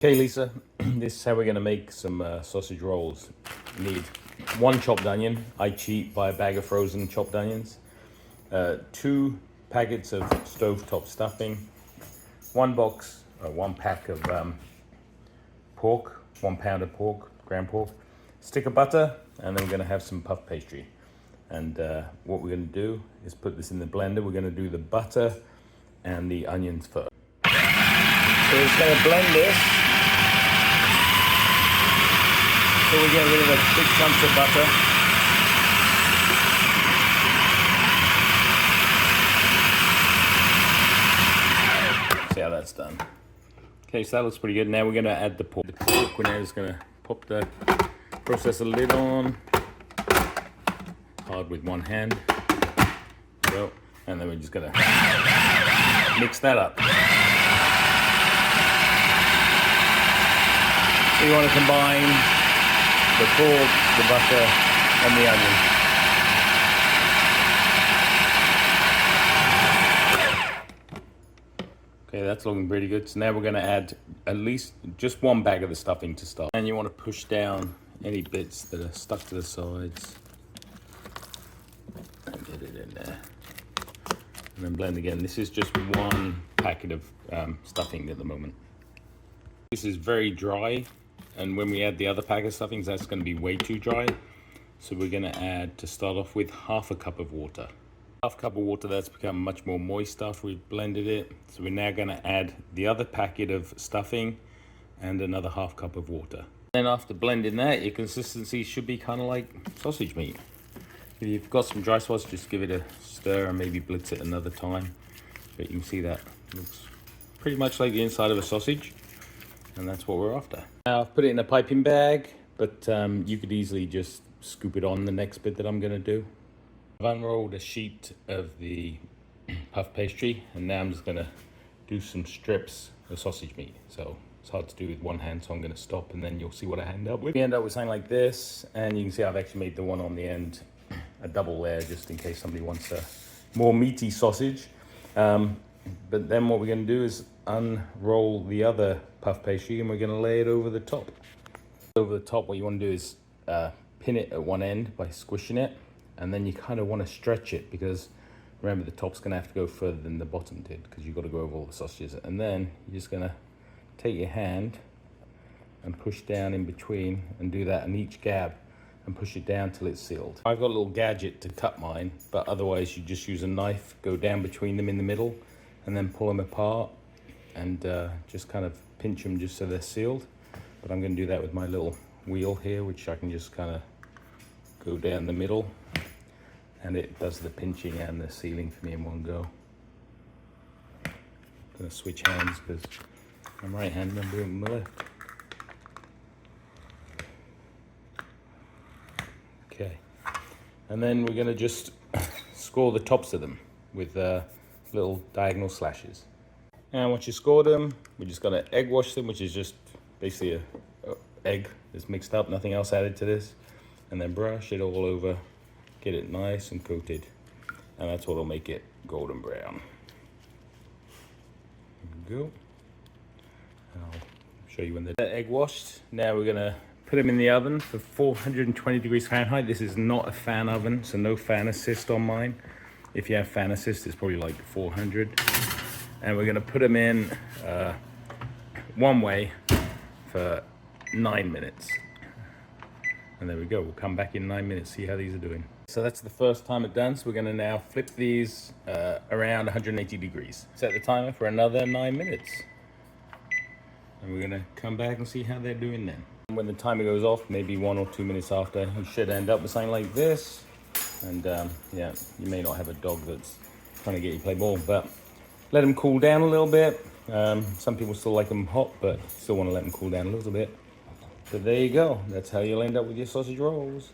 Okay, Lisa, this is how we're going to make some sausage rolls. You need one chopped onion. I cheat, buy a bag of frozen chopped onions. 2 packets of stovetop stuffing. 1 pack of pork, 1 pound of pork, ground pork. Stick of butter, and then we're going to have some puff pastry. And what we're going to do is put this in the blender. We're going to do the butter and the onions first. So we're just going to blend this. So we get rid of the big chunks of butter. See how that's done. Okay, so that looks pretty good. Now we're going to add the pork. We're now just going to pop the processor lid on. Hard with one hand. Go. And then we're just going to mix that up. So you want to combine the pork, the butter, and the onion. Okay, that's looking pretty good. So now we're going to add at least just 1 bag of the stuffing to start. And you want to push down any bits that are stuck to the sides. And get it in there. And then blend again. This is just 1 packet of stuffing at the moment. This is very dry. And when we add the other pack of stuffings, that's going to be way too dry. So we're going to add, to start off with, 1/2 cup of water. 1/2 cup of water, that's become much more moist after we've blended it. So we're now going to add the other packet of stuffing and another 1/2 cup of water. Then after blending that, your consistency should be kind of like sausage meat. If you've got some dry sauce, just give it a stir and maybe blitz it another time. But you can see that looks pretty much like the inside of a sausage. And that's what we're after. Now I've put it in a piping bag, but you could easily just scoop it on the next bit that I'm gonna do. I've unrolled a sheet of the puff pastry, and now I'm just gonna do some strips of sausage meat. So it's hard to do with one hand, so I'm gonna stop and then you'll see what I end up with. We end up with something like this, and you can see I've actually made the one on the end a double layer just in case somebody wants a more meaty sausage. But then what we're going to do is unroll the other puff pastry and we're going to lay it over the top. Over the top, what you want to do is pin it at one end by squishing it, and then you kind of want to stretch it because remember the top's going to have to go further than the bottom did because you've got to go over all the sausages. And then you're just going to take your hand and push down in between and do that in each gab and push it down till it's sealed. I've got a little gadget to cut mine, but otherwise you just use a knife, go down between them in the middle, and then pull them apart and just kind of pinch them just so they're sealed. But I'm going to do that with my little wheel here, which I can just kind of go down the middle, and it does the pinching and the sealing for me in one go. I'm going to switch hands because I'm right-handed, I'm doing it with my left. Okay, and then we're going to just score the tops of them with little diagonal slashes. And once you score them, we're just going to egg wash them, which is just basically a egg that's mixed up, nothing else added to this, and then brush it all over, get it nice and coated, and that's what'll make it golden brown. There we go. And I'll show you when they're egg washed. Now we're going to put them in the oven for 420 degrees Fahrenheit. This is not a fan oven, so no fan assist on mine. If you have fan assist, it's probably like 400. And we're gonna put them in one way for 9 minutes. And there we go, we'll come back in 9 minutes, see how these are doing. So that's the first timer done, so we're gonna now flip these around 180 degrees. Set the timer for another 9 minutes. And we're gonna come back and see how they're doing then. When the timer goes off, maybe 1 or 2 minutes after, you should end up with something like this. And yeah, you may not have a dog that's trying to get you to play ball, but let them cool down a little bit. Some people still like them hot, but still want to let them cool down a little bit. But there you go. That's how you'll end up with your sausage rolls.